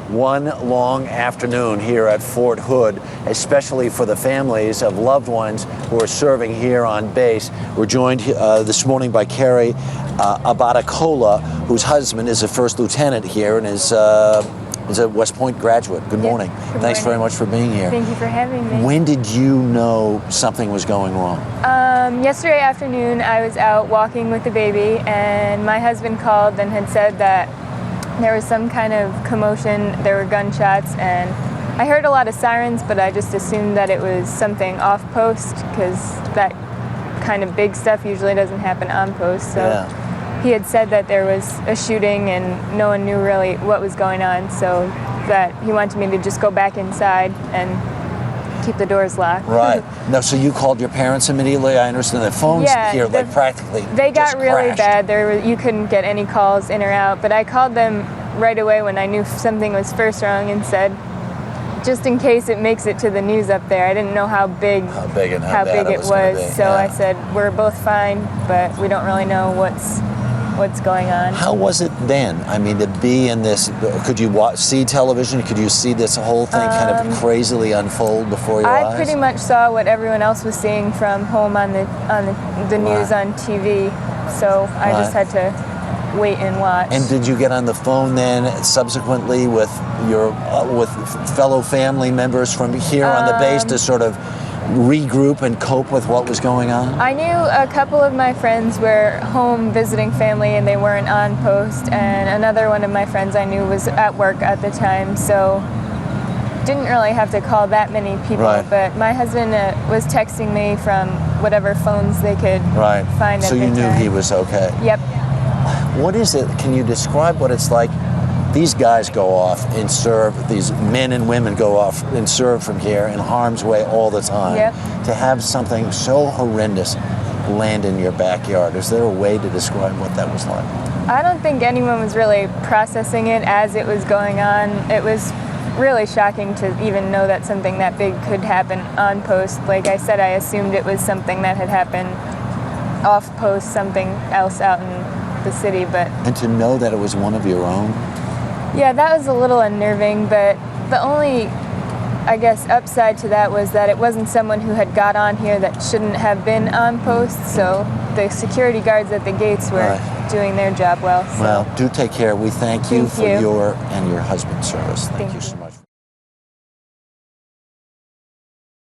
one long afternoon here at Fort Hood, especially for the families of loved ones who are serving here on base. We're joined this morning by Kerri Abbatocala, whose husband is a first lieutenant here and is a West Point graduate. Good morning. Good Thanks very much for being here. Thank you for having me. When did you know something was going wrong? Yesterday afternoon, I was out walking with the baby, and my husband called and had said that there was some kind of commotion. There were gunshots, and I heard a lot of sirens, but I just assumed that it was something off post, because that kind of big stuff usually doesn't happen on post. So Yeah. he had said that there was a shooting and no one knew really what was going on, so that he wanted me to just go back inside and keep the doors locked. Right. No, so you called your parents immediately? I understand the phones here like practically They got just really crashed. bad. You couldn't get any calls in or out, but I called them right away when I knew something was first wrong and said, just in case it makes it to the news up there. I didn't know how big How big it was gonna be, so yeah. I said, we're both fine, but we don't really know what's going on. How was it then? I mean, to be in this, could you see television? Could you see this whole thing kind of crazily unfold before your eyes? I pretty much saw what everyone else was seeing from home on the news on TV, so I just had to wait and watch. And did you get on the phone then subsequently with your with fellow family members from here on the base to sort of regroup and cope with what was going on? I knew a couple of my friends were home visiting family and they weren't on post, and another one of my friends I knew was at work at the time, so didn't really have to call that many people. Right. But my husband was texting me from whatever phones they could find at the time. So you knew he was okay? Yep. What is it? Can you describe what it's like? These guys go off and serve, these men and women go off and serve from here in harm's way all the time. Yep. To have something so horrendous land in your backyard, is there a way to describe what that was like? I don't think anyone was really processing it as it was going on. It was really shocking to even know that something that big could happen on post. Like I said, I assumed it was something that had happened off post, something else out in the city, but... And to know that it was one of your own? Yeah, that was a little unnerving, but the only, I guess, upside to that was that it wasn't someone who had got on here that shouldn't have been on post, so the security guards at the gates were doing their job well. So. Well, do take care. We thank you for you. your and your husband's service. Thank you so much.